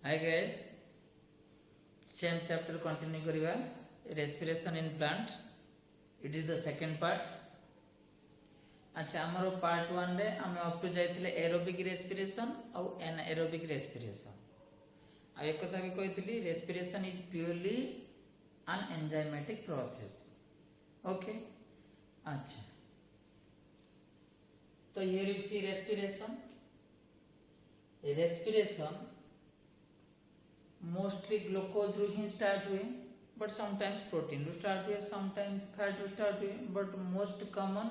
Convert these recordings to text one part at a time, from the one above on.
Hi guys, same chapter continue करिवा respiration in plant. It is the second part. अच्छा आमर part 1 रे आम up to जाइथिले aerobic respiration और एनाएरोबिक रेस्पिरेशन आ एक कथा भी कहितली respiration is purely an enzymatic process. Okay, अच्छा तो here you see respiration. Respiration mostly glucose रू ही स्टार्ट हुए बट समटाइम्स प्रोटीन रू स्टार्ट हुए समटाइम्स फैट रू स्टार्ट हुए but most common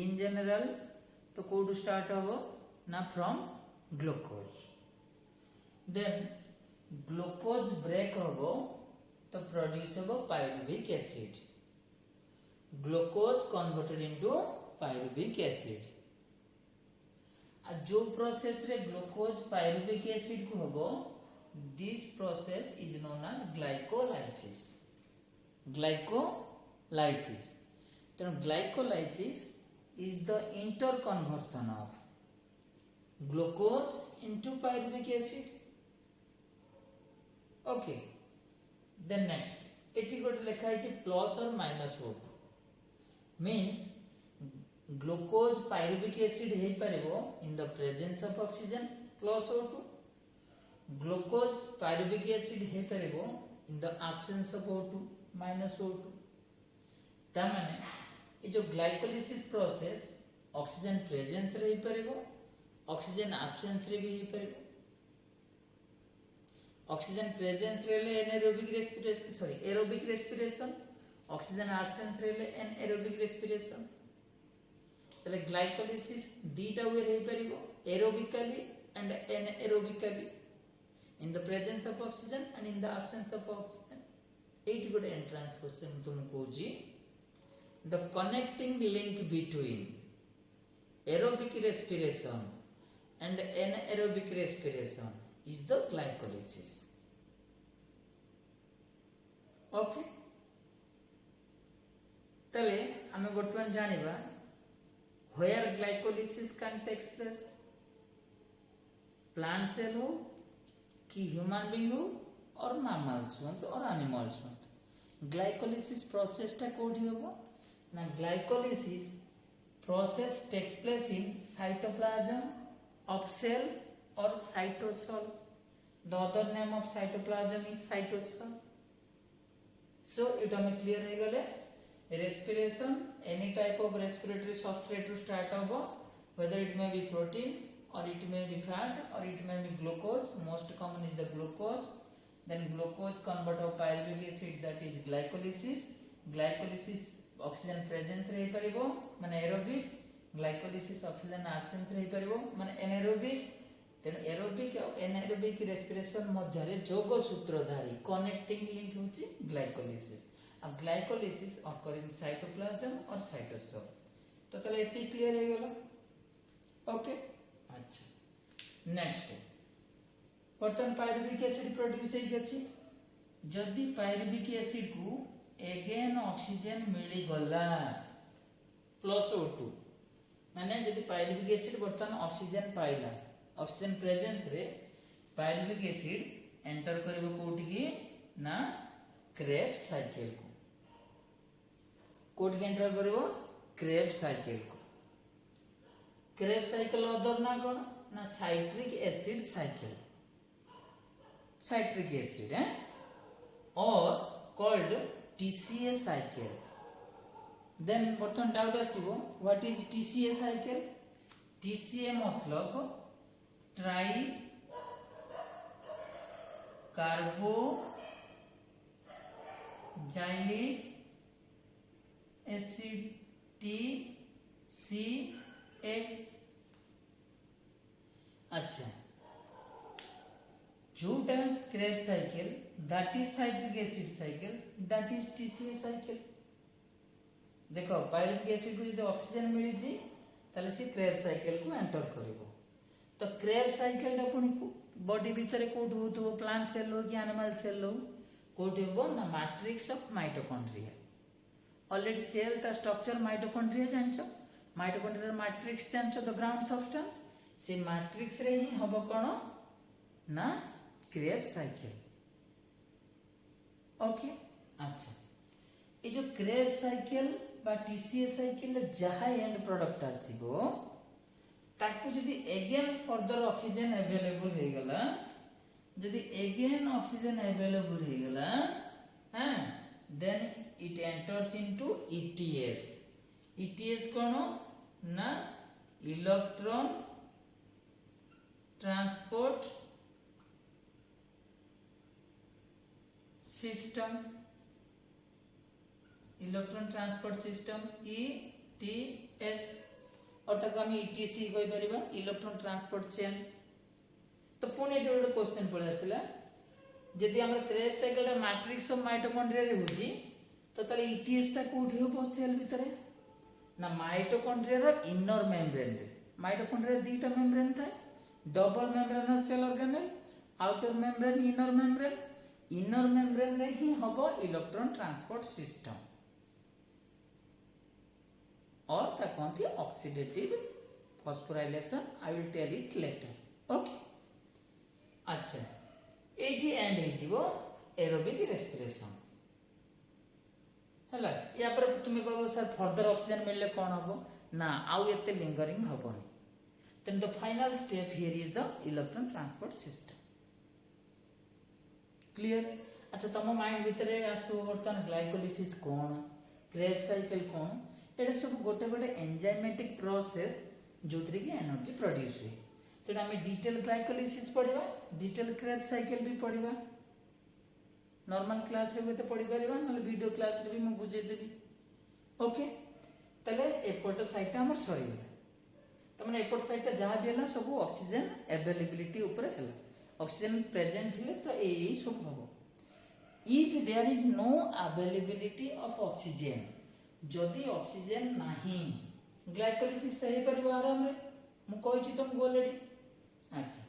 in general तो कोड स्टार्ट हो ना from glucose then glucose break हो तो प्रोड्यूस हो pyruvic acid glucose converted into pyruvic acid जो प्रोसेस रे ग्लूकोज पायरुविक एसिड को होबो this process is known as glycolysis. Glycolysis. So glycolysis is the interconversion of glucose into pyruvic acid. Okay. Then next, एटी गोटे लिखा है plus और minus O2 means glucose pyruvic acid हे परिबो in the presence of oxygen plus O2 glucose pyruvic acid हे परिबो in the absence of O2 minus O2 ता माने ए जो ग्लाइकोलिसिस प्रोसेस ऑक्सीजन प्रेजेंस रे हे परिबो ऑक्सीजन एब्सेंस रे भी हे परिबो ऑक्सीजन प्रेजेंस रे ले anaerobic respiration sorry aerobic respiration oxygen absence रे ले एनाएरोबिक रेस्पिरेशन तले ग्लाइकोलिसिस दीटा वे हे परिबो aerobically and anaerobically in the presence of oxygen and in the absence of oxygen. 8 good entrance question तुमको जी the connecting link between aerobic respiration and anaerobic respiration is the glycolysis. Okay, तले हमें वर्तमान जानिबा where glycolysis can take place plant cell हो कि human being हो और mammals हो और एनिमल्स हो ग्लाइकोलिसिस प्रोसेस टा कोडी होबो ना glycolysis process takes place in cytoplasm of cell और cytosol the other name of cytoplasm is cytosol so it हमें क्लियर हो गले respiration any type of respiratory substrate to start होबो whether it may be protein or it may be fat or it may be glucose most common is the glucose then glucose convert of pyruvic acid that is glycolysis oxygen presence रही परिबो माने aerobic glycolysis oxygen absence रही परिबो माने anaerobic तेन aerobic और anaerobic respiration मध्य रे जोग सूत्रधारी connecting link होची glycolysis अब glycolysis occur in cytoplasm और cytosol तो तले एपी क्लियर हो गेलो ओके अच्छा नेक्स्ट बर्तन पायरुविक एसिड प्रोड्यूस हे गछि जदि पायरुविक एसिड को अगेन ऑक्सीजन मिली गला प्लस O2 माने जदि पायरुविक एसिड बर्तन ऑक्सीजन पाइला ऑक्सीजन प्रेजेंस रे पायरुविक एसिड एंटर करबो कोठी की ना क्रेब्स साइकिल को कोठी एंटर करबो क्रेब्स साइकिल को क्रेब्स साइकिल अदर ना कोन ना citric acid cycle citric acid है और कॉल्ड TCA साइकिल देन बर्तन डाउट आसीबो what is TCA cycle TCA मतलब tricarboxylic acid TCA अच्छा जोटा Krebs cycle that is citric acid cycle that is TCA cycle देखो pyruvic acid को जदि ऑक्सीजन मिली जी ताले से क्रेब्स साइकिल को एंटर करिवो तो क्रेब्स साइकिल ता पुनी बॉडी भीतर कोड होतो प्लांट सेल हो कि एनिमल सेल हो कोड होबो ना matrix of mitochondria already cell ता स्ट्रक्चर माइटोकॉन्ड्रिया जानछो माइटोकॉन्ड्रिया मैट्रिक्स जानछो द ग्राउंड सब्सटेंस से मैट्रिक्स रे ही हबो कोन ना क्रेब्स साइकिल। ओके अच्छा ये जो क्रेब्स साइकिल बा टीसीएस साइकिल जहाँ एंड प्रोडक्ट आसीबो ताकू जदि अगेन फर्दर ऑक्सीजन अवेलेबल हो गला जदि अगेन ऑक्सीजन अवेलेबल हो गला हां then it enters into ETS. ETS कौन ना electron transport system. Electron transport system ETS और ताको हम ईटीसी कहि परिबा इलेक्ट्रॉन ट्रांसपोर्ट चेन। तो पुणे एटा गोटे क्वेश्चन पड़े आसला जदि हमर Krebs cycle matrix of mitochondria रे होजी तो ताले ईटीएस टा कोठी हो सेल भितरे ना माइटोकॉन्ड्रिया रो इनर मेम्ब्रेन रे। माइटोकॉन्ड्रिया दीटा मेम्ब्रेन थाए double membrane cell organelle outer membrane inner membrane रे ही हबो इलेक्ट्रॉन ट्रांसपोर्ट सिस्टम और ता कहती oxidative phosphorylation. I will tell it later. Okay अच्छा एजी एंड हेजिवो एरोबिक रेस्पिरेशन हला या पर तुमे कहबो सर फर्दर ऑक्सीजन मिलले कोन हबो ना आउ एते लिंगरिंग हबोनी। Then the final step here is the electron transport system. Clear अच्छा तम माइंड भितरे आस्तु बर्तन ग्लाइकोलिसिस कोन क्रेब्स साइकिल कोन एटा सब गोटे गोटे एंजाइमेटिक प्रोसेस जोतरे की एनर्जी प्रोड्यूस हुए। तेना हमें डिटेल ग्लाइकोलिसिस पढ़िबा डिटेल क्रेब्स साइकिल भी पढ़िबा नॉर्मल क्लास रे होते पढ़ी परिबा न वीडियो क्लास रे भी मैं बुझे देबी। ओके तले एपोर्ट साइट हमर सरी गला त माने एपोर्ट साइट जहां भी हला सब ऑक्सीजन अवेलेबिलिटी ऊपर हला ऑक्सीजन प्रेजेंट हिले तो एई सब हबो। If there is no availability of oxygen जदि ऑक्सीजन नाही ग्लाइकोलिसिस तो हे परिबो आराम रे मु कहछि तुमको ऑलरेडी। अच्छा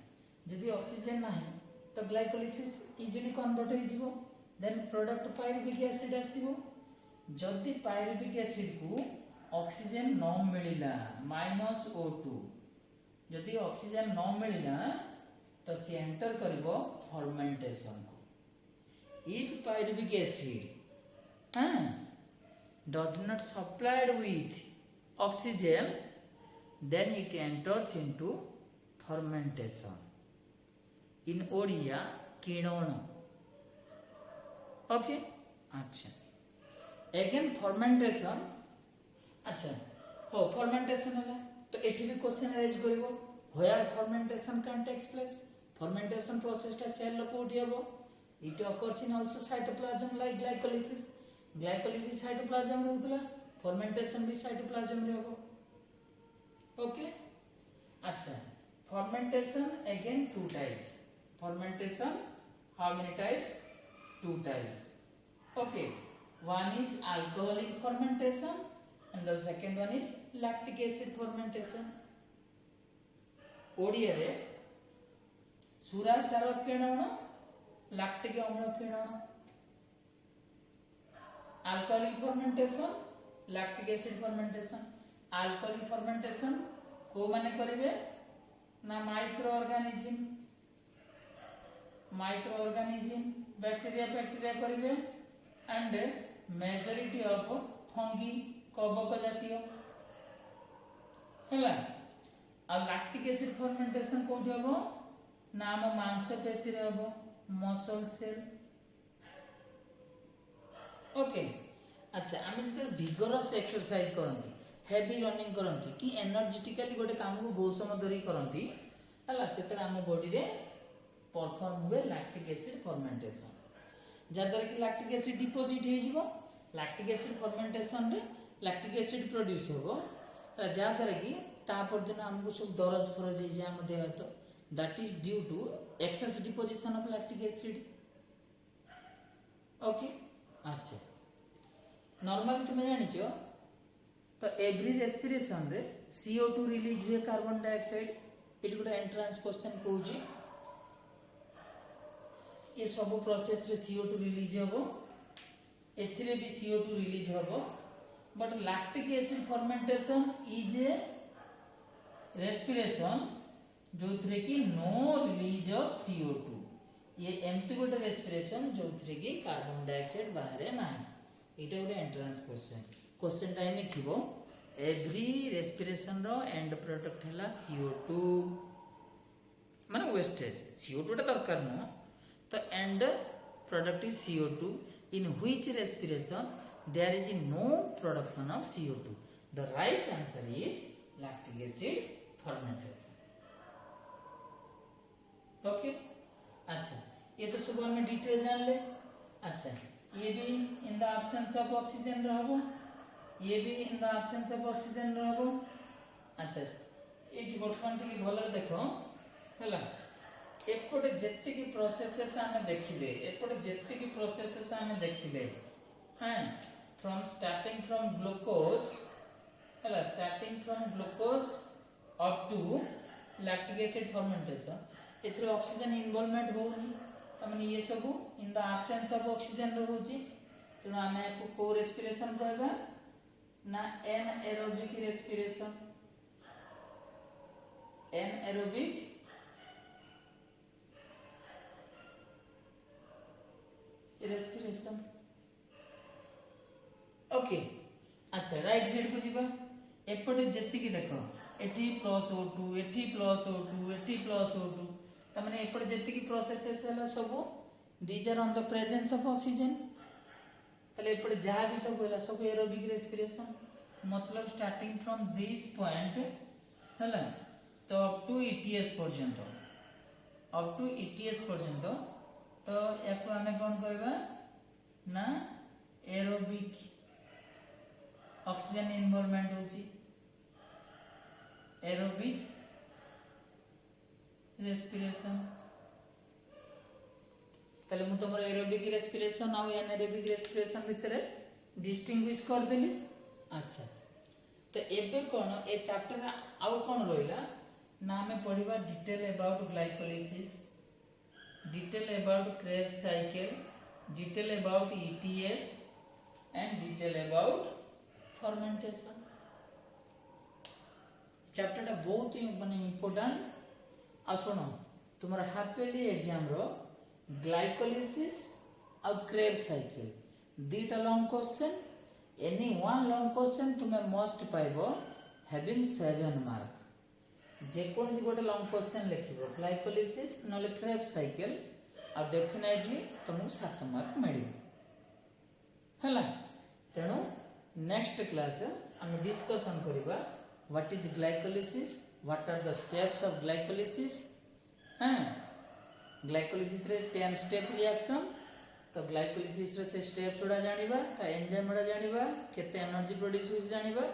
जदि ऑक्सीजन नाही तो ग्लाइकोलिसिस इजीली कन्वर्ट हो जिवो देन प्रोडक्ट पायरुविक एसिड आसीबो। जदि पायरुविक एसिड को ऑक्सीजन न मिलिला -O2 जदि ऑक्सीजन न मिलिला तो से एंटर करिवो फर्मेंटेशन को। If pyruvic acid does not supplied with oxygen then it enters into fermentation in Odia किणोन। ओके अच्छा अगेन फर्मेंटेशन अच्छा हो फर्मेंटेशन है तो एठी भी क्वेश्चन राइज करिवो where fermentation can takes place. Fermentation process टा सेल कोठी हेबो it occurs in also cytoplasm like glycolysis. Glycolysis cytoplasm रे होतला फर्मेंटेशन भी साइटोप्लाज्म रे होबो। ओके अच्छा fermentation again two types. Fermentation how many types? Two types. Okay, one is alcoholic fermentation and the second one is lactic acid fermentation. Odia रे सुरा सार किणन lactic अम्ल किणन alcoholic fermentation lactic acid fermentation। alcoholic fermentation को माने करिवे ना micro organism bacteria करिवे and majority of fungi कवक जातीय हैला। आ लैक्टिक एसिड फर्मेंटेशन कोठी हबो ना हम मांसपेशी रे हबो मसल सेल। ओके अच्छा आम जो भिगरस एक्सरसाइज करती हेवी रनिंग करती कि एनर्जेटिकली गोटे काम को बहुत समय धरिक करती है से आम बॉडी रे परफॉर्म हुए लैक्टिक एसिड फर्मेंटेशन जहाँद्वारा कि लैक्टिक एसिड डिपोजिट हो लैक्टिक एसिड फर्मेंटेशन रे लैक्टिक एसिड प्रोड्यूस हो जहाँद्वारा कि तापर दिन आमको सब दरज फरज हो जाए देह हाथ that is due to excess deposition of lactic acid. Okay अच्छा नॉर्मली तुम जानिच तो एवरी रेस्पिरेशन रे CO2 रिलीज हुए कार्बन डाइऑक्साइड ये गोटे एंट्रांस क्वेश्चन कहूँ ये सब प्रोसेस रे CO2 रिलीज होबो एथिरे भी CO2 रिलीज होबो but lactic acid fermentation is a respiration जो थरे की नो रिलीज ऑफ CO2 ये एमती गोटे रेस्पिरेशन जो कि कार्बन डाइऑक्साइड बाहर ना एटा गोटे एंट्रेंस क्वेश्चन क्वेश्चन टाइम थिबो एवरी रेस्पिरेशन रो एंड प्रोडक्ट हैला CO2 माने वेस्टेज CO2 टा दरकार न तो end product is CO2 in which respiration there is no production of CO2 the right answer is lactic acid fermentation okay अच्छा ये तो सुबह में डिटेल जान ले अच्छा ये भी इन द एब्सेंस ऑफ ऑक्सीजन रहबो ये भी इन द एब्सेंस ऑफ ऑक्सीजन रहबो अच्छा एठी बर्तमान टिके भलो देखो हला एपटे जेते की प्रोसेसेस आमे देखिले एपटे जेते की प्रोसेसेस आमे देखिले हां फ्रॉम स्टार्टिंग फ्रॉम ग्लूकोज हला starting from glucose up to lactic acid fermentation एथरे ऑक्सीजन इन्वॉल्वमेंट होनी तमने ये सब in the absence of oxygen रहउची तेणु आमे को को रेस्पिरेशन कहबा ना anaerobic respiration anaerobic respiration okay अच्छा राइट साइड को जीवा एपटे जेति की देखो एटी प्लस O2 एटी प्लस O2 एटी प्लस O2 तमने एपटे जेति की प्रोसेसेस हला सब these are on the presence of oxygen तले एपटे जहा भी सब हला सब एरोबिक रेस्पिरेशन मतलब स्टार्टिंग फ्रॉम दिस पॉइंट हला तो अप टू ETS पर्यंत अप टू ETS पर्यंत तो याको हमें कौन कहबा ना एरोबिक ऑक्सीजन इन्वॉल्वमेंट होची एरोबिक रेस्पिरेशन तले मु तमर एरोबिक रेस्पिरेशन और एनारोबिक रेस्पिरेशन भितरे डिस्टिंग्विश कर देली अच्छा तो एबे कोन ए चैप्टर आउ कोन रोइला ना हमें पढिबा detail about glycolysis detail about Krebs cycle detail about ETS and detail about fermentation chapter टा बहुत ही माने इंपोर्टेंट आ सुनो तुम्हारा हाफियरली एग्जाम रो ग्लाइकोलिसिस और क्रेब साइकिल दीटा long question any one long question तुम्हें मस्ट पाइबो हैविंग 7 मार्क जे कोन सी गोटे लॉन्ग क्वेश्चन लिखिबो ग्लाइकोलिसिस नले क्रेब साइकिल और डेफिनेटली तुमको 7 मार्क मिलिबो हला तेणु नेक्स्ट क्लास हम डिस्कशन करिबा what is glycolysis what are the steps of glycolysis हां ग्लाइकोलिसिस रे 10 स्टेप रिएक्शन तो ग्लाइकोलिसिस रे से स्टेप्स उडा जानिबा ता एंजाइम उडा जानिबा केते एनर्जी प्रोड्यूस होई जानिबा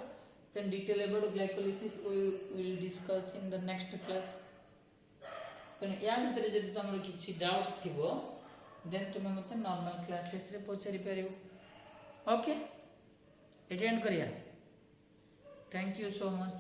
then detail about glycolysis we will discuss in the next class तेणु या भितर जदि तुमर किछि डाउट्स थिबो देन तुम मते नॉर्मल क्लासेस रे पचारि परिबो ओके अटेंड करिया थैंक यू सो मच।